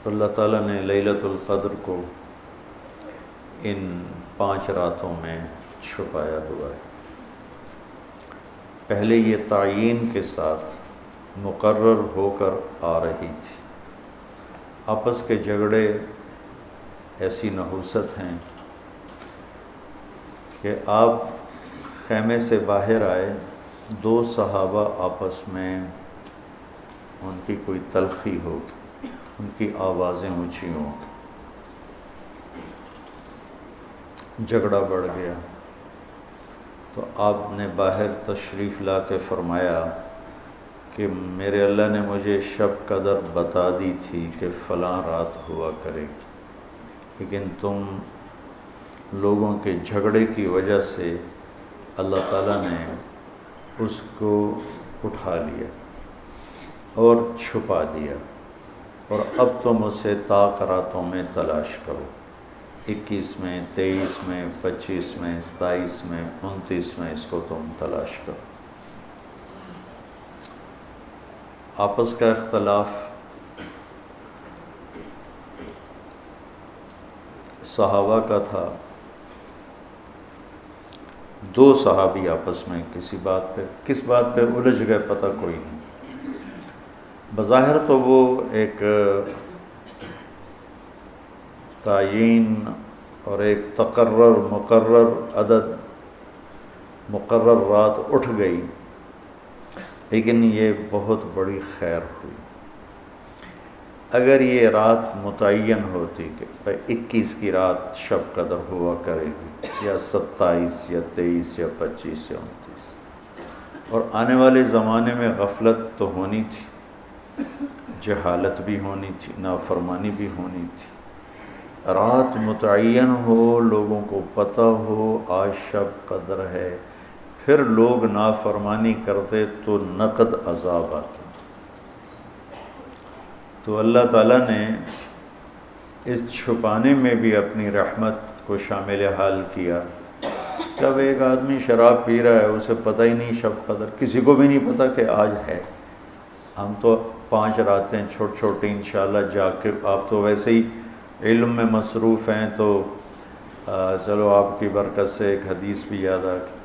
اللہ تعالیٰ نے لیلۃ القدر کو ان 5 راتوں میں چھپایا ہوا ہے۔ پہلے یہ تعیین کے ساتھ مقرر ہو کر آ رہی تھی۔ آپس کے جھگڑے ایسی نحوست ہیں کہ آپ خیمے سے باہر آئے، 2 صحابہ آپس میں ان کی کوئی تلخی ہوگی، ان کی آوازیں اونچی ہوں گی، جھگڑا بڑھ گیا تو آپ نے باہر تشریف لا کے فرمایا کہ میرے اللہ نے مجھے شب قدر بتا دی تھی کہ فلاں رات ہوا کرے گی، لیکن تم لوگوں کے جھگڑے کی وجہ سے اللہ تعالیٰ نے اس کو اٹھا لیا اور چھپا دیا، اور اب تم اسے طاق راتوں میں تلاش کرو، 21 میں، 23 میں، 25 میں، 27 میں، 29 میں اس کو تم تلاش کرو۔ آپس کا اختلاف صحابہ کا تھا، 2 صحابی آپس میں کس بات پہ الجھ گئے پتہ کوئی نہیں۔ بظاہر تو وہ ایک تعیین اور ایک مقرر عدد، مقرر رات اٹھ گئی، لیکن یہ بہت بڑی خیر ہوئی۔ اگر یہ رات متعین ہوتی کہ 21 کی رات شب قدر ہوا کرے گی، یا 27 یا 23 یا 25 یا 29، اور آنے والے زمانے میں غفلت تو ہونی تھی، جہالت بھی ہونی تھی، نافرمانی بھی ہونی تھی، رات متعین ہو، لوگوں کو پتہ ہو آج شب قدر ہے، پھر لوگ نافرمانی کرتے تو نقد عذاب آتا۔ تو اللہ تعالیٰ نے اس چھپانے میں بھی اپنی رحمت کو شامل حال کیا۔ جب ایک آدمی شراب پی رہا ہے، اسے پتہ ہی نہیں شب قدر، کسی کو بھی نہیں پتہ کہ آج ہے۔ ہم تو 5 راتیں چھوٹی انشاءاللہ جا کے، آپ تو ویسے ہی علم میں مصروف ہیں، تو چلو آپ کی برکت سے ایک حدیث بھی یاد آ گئی۔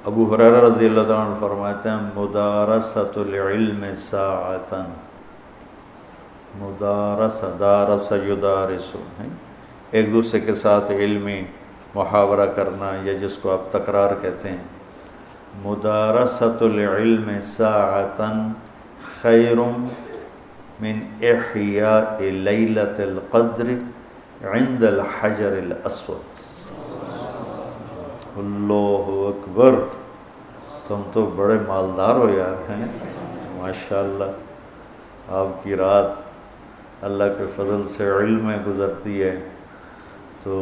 ابو ہریرہ رضی اللہ تعالیٰ عنہ فرماتے ہیں مدارست العلم ساعتاً، دارس یدارس، ایک دوسرے کے ساتھ علمی محاورہ کرنا، یا جس کو آپ تکرار کہتے ہیں، مدارست العلم ساعتاً خیر من احیاء لیلۃ القدر عند الحجر الاسود۔ اللہ اکبر، تم تو بڑے مالدار ہو یار، ہیں ماشاءاللہ۔ آپ کی رات اللہ کے فضل سے علم میں گزرتی ہے، تو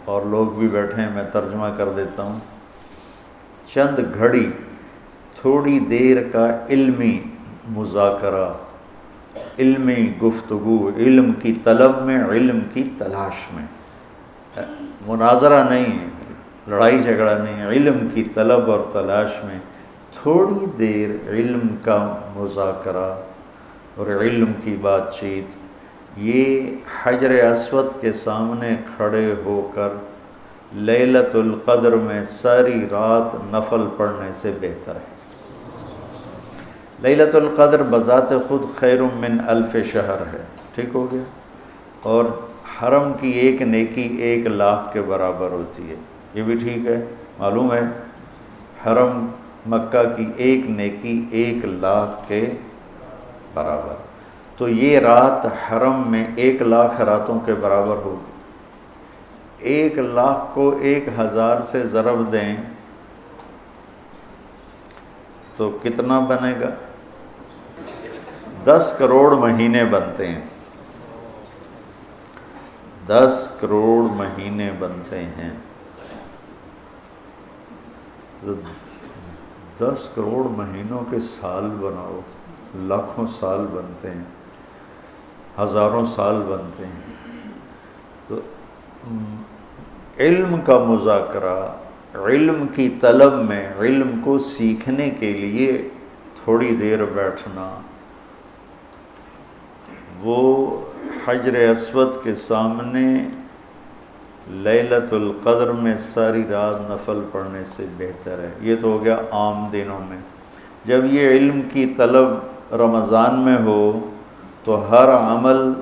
اور لوگ بھی بیٹھے ہیں، میں ترجمہ کر دیتا ہوں۔ چند گھڑی، تھوڑی دیر کا علمی مذاکرہ، علمی گفتگو، علم کی طلب میں، علم کی تلاش میں، مناظرہ نہیں ہے، لڑائی جھگڑا نہیں ہے، علم کی طلب اور تلاش میں تھوڑی دیر علم کا مذاکرہ اور علم کی بات چیت، یہ حجر اسود کے سامنے کھڑے ہو کر لیلۃ القدر میں ساری رات نفل پڑھنے سے بہتر ہے۔ لیلۃ القدر بذات خود خیر من الف شہر ہے، ٹھیک ہو گیا، اور حرم کی ایک نیکی 1 لاکھ کے برابر ہوتی ہے، یہ بھی ٹھیک ہے، معلوم ہے، حرم مکہ کی ایک نیکی 1 لاکھ کے برابر، تو یہ رات حرم میں 1 لاکھ راتوں کے برابر ہوگی۔ 1 لاکھ کو 1000 سے ضرب دیں تو کتنا بنے گا؟ 10 کروڑ مہینے بنتے ہیں، 10 کروڑ مہینے بنتے ہیں، 10 کروڑ مہینوں کے سال بناؤ، لاکھوں سال بنتے ہیں، ہزاروں سال بنتے ہیں، تو علم کا مذاکرہ، علم کی طلب میں، علم کو سیکھنے کے لیے تھوڑی دیر بیٹھنا، وہ حجر اسود کے سامنے لیلۃ القدر میں ساری رات نفل پڑھنے سے بہتر ہے۔ یہ تو ہو گیا عام دنوں میں۔ جب یہ علم کی طلب رمضان میں ہو تو ہر عمل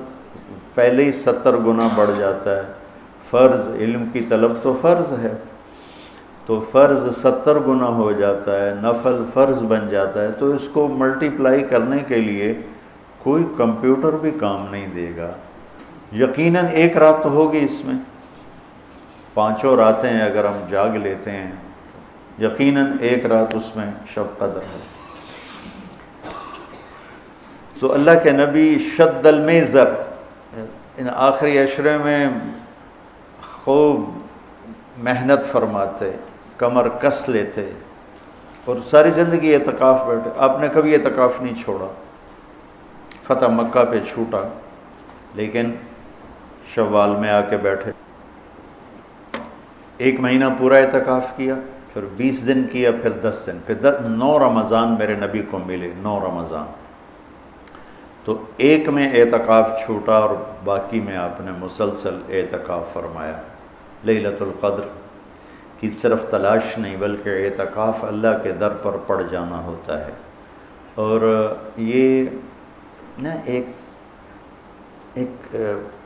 پہلے ہی 70 گنا بڑھ جاتا ہے۔ فرض، علم کی طلب تو فرض ہے، تو فرض 70 گنا ہو جاتا ہے، نفل فرض بن جاتا ہے، تو اس کو ملٹیپلائی کرنے کے لیے کوئی کمپیوٹر بھی کام نہیں دے گا۔ یقیناً ایک رات تو ہوگی اس میں، 5 راتیں اگر ہم جاگ لیتے ہیں، یقیناً ایک رات اس میں شب قدر ہے۔ تو اللہ کے نبی شد المیزر، ان آخری عشرے میں خوب محنت فرماتے، کمر کس لیتے، اور ساری زندگی اعتکاف بیٹھے۔ آپ نے کبھی اعتکاف نہیں چھوڑا، فتح مکہ پہ چھوٹا، لیکن شوال میں آ کے بیٹھے، 1 مہینہ پورا اعتکاف کیا، پھر 20 دن کیا، پھر 10 دن، پھر 9 رمضان میرے نبی کو ملے، 9 رمضان۔ تو ایک میں اعتکاف چھوٹا اور باقی میں آپ نے مسلسل اعتکاف فرمایا۔ لیلۃ القدر کی صرف تلاش نہیں بلکہ اعتکاف اللہ کے در پر پڑ جانا ہوتا ہے۔ اور یہ نا ایک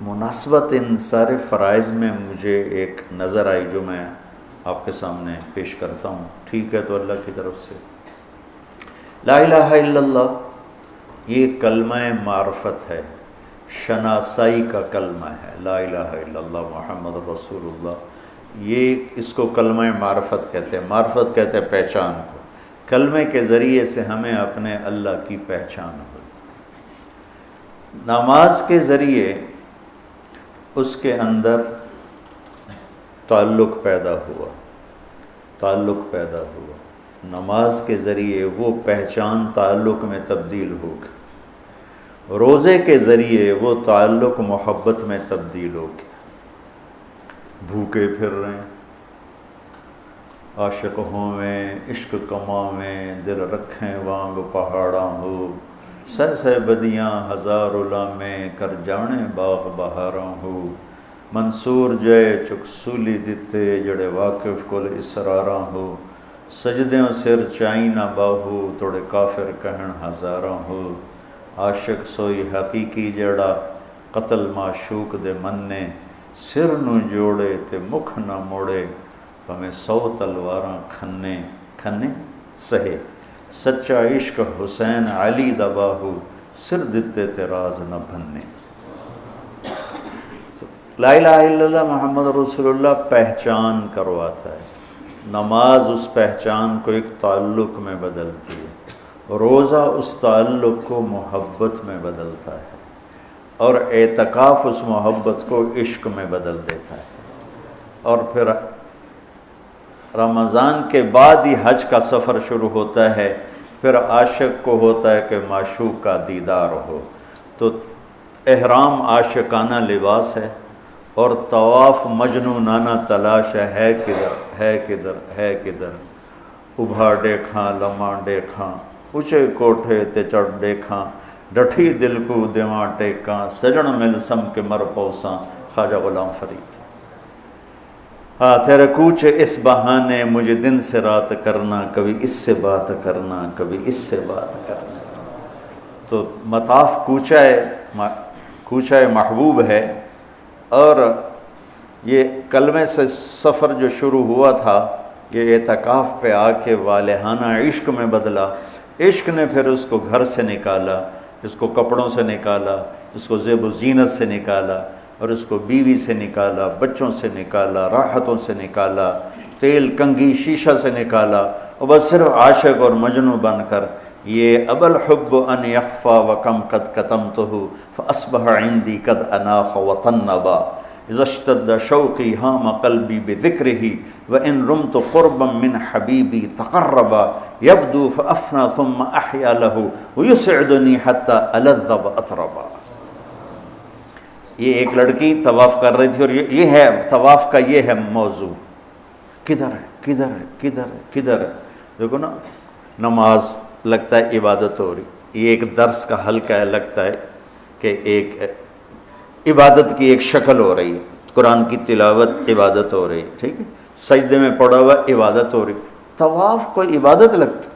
مناسبت ان سارے فرائض میں مجھے ایک نظر آئی جو میں آپ کے سامنے پیش کرتا ہوں، ٹھیک ہے؟ تو اللہ کی طرف سے لا الہ الا اللہ، یہ کلمہ معرفت ہے، شناسائی کا کلمہ ہے، لا الہ الا اللہ محمد رسول اللہ۔ یہ اس کو کلمہ معرفت کہتے ہیں۔ معرفت کہتے ہیں پہچان کو۔ کلمے کے ذریعے سے ہمیں اپنے اللہ کی پہچان ہو۔ نماز کے ذریعے اس کے اندر تعلق پیدا ہوا، تعلق پیدا ہوا۔ نماز کے ذریعے وہ پہچان تعلق میں تبدیل ہو گئی، روزے کے ذریعے وہ تعلق محبت میں تبدیل ہو گیا۔ بھوکے پھر رہے ہیں، عاشق ہوویں عشق کماویں، دل رکھیں وانگ پہاڑاں ہو، سہ بدیاں ہزار علامیں، کر جانے باغ بہاراں ہو، منصور جے چک سولی دتے، جڑے واقف کل اسراراں ہو، سجدیوں سر چائی نہ باہو، توڑے کافر کہن ہزاراں ہو، عاشق سوئی حقیقی جڑا قتل معشوق دے مننے، سر نو جوڑے تے مکھ نہ موڑے، ہمیں 100 تلواراں کھنے کھنے سہے، سچا عشق حسین علی دا باہو، سر دتے تے راز نہ بھنے۔ لا الہ الا اللہ محمد رسول اللہ پہچان کرواتا ہے۔ نماز اس پہچان کو ایک تعلق میں بدلتی ہے، روزہ اس تعلق کو محبت میں بدلتا ہے، اور اعتکاف اس محبت کو عشق میں بدل دیتا ہے۔ اور پھر رمضان کے بعد ہی حج کا سفر شروع ہوتا ہے، پھر عاشق کو ہوتا ہے کہ معشوق کا دیدار ہو، تو احرام عاشقانہ لباس ہے، اور طواف مجنونانہ تلاش ہے کدھر ہے کدھر ہے کدھر، ابھا ڈیکھاں لماں ڈیکھاں، اونچے کوٹھے تے چڑھ ڈیکھاں، ڈٹھی دل کو دیواں ٹیکاں، سجن مل سم کے مر پوساں، خواجہ غلام فرید۔ ہاں تیرے کوچے اس بہانے، مجھے دن سے رات کرنا، کبھی اس سے بات کرنا، کبھی اس سے بات کرنا۔ تو مطاف کوچہ محبوب ہے، اور یہ کلمے سے سفر جو شروع ہوا تھا یہ اعتکاف پہ آ کے والہانہ عشق میں بدلا۔ عشق نے پھر اس کو گھر سے نکالا، اس کو کپڑوں سے نکالا، اس کو زیب و زینت سے نکالا، اور اس کو بیوی سے نکالا، بچوں سے نکالا، راحتوں سے نکالا، تیل کنگھی شیشہ سے نکالا، اور بس صرف عاشق اور مجنوں بن کر یہ اب الحب ان یخفا وکم قد کتمتہ فاصبح عندی قد اناخ وطنبا، اذا اشتد شوقی ہام قلبی بذکرہ وان رمت قربا من حبیبی تقربا، یبدو فافنا ثم احیا لہ ویسعدنی حتی الذ واطربا۔ یہ ایک لڑکی طواف کر رہی تھی، اور یہ ہے طواف کا، یہ ہے موضوع، کدھر ہے کدھر ہے کدھر ہے کدھر ہے. دیکھو نا، نماز لگتا ہے عبادت ہو رہی، یہ ایک درس کا حلقہ ہے، لگتا ہے کہ ایک عبادت کی ایک شکل ہو رہی ہے، قرآن کی تلاوت عبادت ہو رہی ہے، ٹھیک ہے، سجدے میں پڑا ہوا عبادت ہو رہی. طواف کوئی عبادت لگتا؟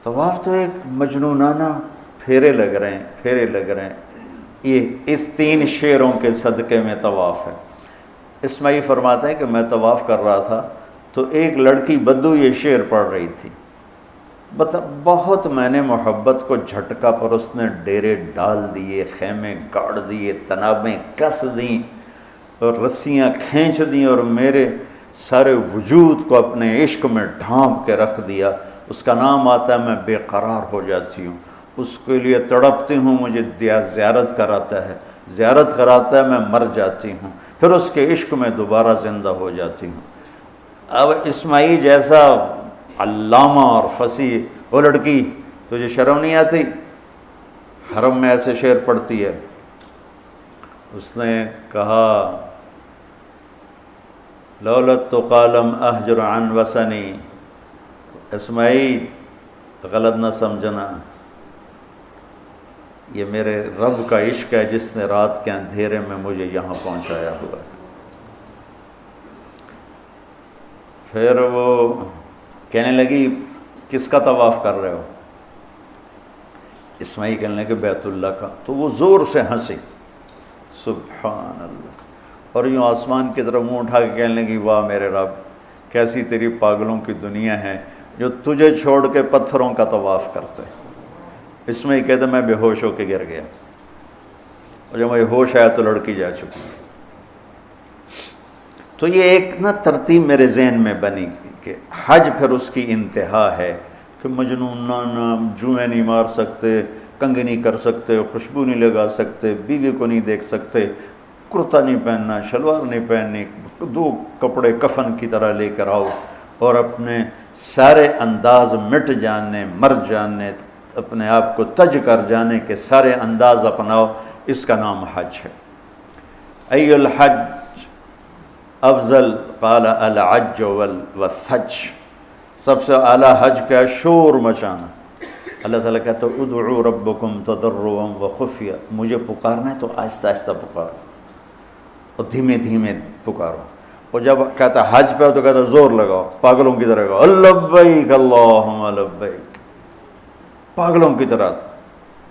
طواف تو ایک مجنونانہ پھیرے لگ رہے ہیں، پھیرے لگ رہے ہیں. یہ اس 3 شعروں کے صدقے میں طواف ہے. اسماعیل فرماتے ہیں کہ میں طواف کر رہا تھا تو ایک لڑکی بدو یہ شعر پڑھ رہی تھی. بہت میں نے محبت کو جھٹکا، پر اس نے ڈیرے ڈال دیے، خیمے گاڑ دیے، تنابیں کس دیں اور رسیاں کھینچ دیں، اور میرے سارے وجود کو اپنے عشق میں ڈھانپ کے رکھ دیا. اس کا نام آتا ہے میں بے قرار ہو جاتی ہوں، اس کے لیے تڑپتی ہوں، مجھے زیارت کراتا ہے، زیارت کراتا ہے، میں مر جاتی ہوں، پھر اس کے عشق میں دوبارہ زندہ ہو جاتی ہوں. اب اسماعیل جیسا علامہ اور فصیح، وہ لڑکی تجھے شرم نہیں آتی؟ حرم میں ایسے شعر پڑھتی ہے. اس نے کہا لولت تو قالم احجر عن وسنی. اسماعیل غلط نہ سمجھنا، یہ میرے رب کا عشق ہے جس نے رات کے اندھیرے میں مجھے یہاں پہنچایا ہوا ہے. پھر وہ کہنے لگی کس کا طواف کر رہے ہو؟ اسماعیل کہنے لگے بیت اللہ کا. تو وہ زور سے ہنسی، سبحان اللہ، اور یوں آسمان کی طرف منہ اٹھا کے کہنے لگی واہ میرے رب، کیسی تیری پاگلوں کی دنیا ہے جو تجھے چھوڑ کے پتھروں کا طواف کرتے. اسماعیل کہتے میں بے ہوش ہو کے گر گیا، اور جب مجھے ہوش آیا تو لڑکی جا چکی تھی. تو یہ ایک نا ترتیب میرے ذہن میں بنی کہ حج پھر اس کی انتہا ہے کہ مجنونانہ، جوئیں نہیں مار سکتے، کنگھی نہیں کر سکتے، خوشبو نہیں لگا سکتے، بیوی کو نہیں دیکھ سکتے، کرتا نہیں پہننا، شلوار نہیں پہننی، 2 کپڑے کفن کی طرح لے کر آؤ، اور اپنے سارے انداز مٹ جانے، مر جانے، اپنے آپ کو تج کر جانے کے سارے انداز اپناؤ. اس کا نام حج ہے. ای الحج افضل قال العج والثج. سب سے اعلیٰ حج کیا ہے؟ شور مچانا. اللہ تعالیٰ کہتا ہے ادعوا ربکم تضرعا وخفیہ، مجھے پکارنا ہے تو آہستہ آہستہ پکارو اور دھیمے دھیمے پکارو. اور جب کہتا ہے حج پہ ہو تو کہتا ہے زور لگاؤ، پاگلوں کی طرح کہو لبیک اللہم لبیک، پاگلوں کی طرح،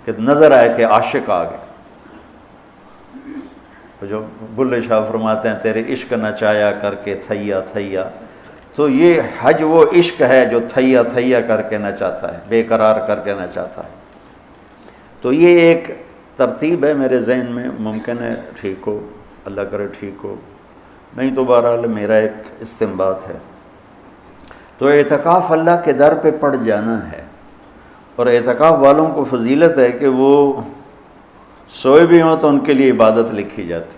کہ نظر آئے کہ عاشق آ گئے. جو بلے شاہ فرماتے ہیں تیرے عشق نچایا کر کے تھیا تھیا، تو یہ حج وہ عشق ہے جو تھیا تھیا کر کے نچاتا ہے، بے قرار کر کے نچاتا ہے. تو یہ ایک ترتیب ہے میرے ذہن میں، ممکن ہے ٹھیک ہو، اللہ کرے ٹھیک ہو، نہیں تو بہرحال میرا ایک استنباط ہے. تو اعتکاف اللہ کے در پہ پڑ جانا ہے، اور اعتکاف والوں کو فضیلت ہے کہ وہ سوئے بھی ہوں تو ان کے لیے عبادت لکھی جاتی.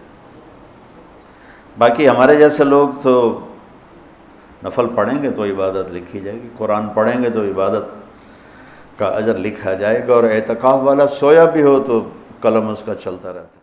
باقی ہمارے جیسے لوگ تو نفل پڑھیں گے تو عبادت لکھی جائے گی، قرآن پڑھیں گے تو عبادت کا اجر لکھا جائے گا، اور اعتکاف والا سویا بھی ہو تو قلم اس کا چلتا رہتا ہے.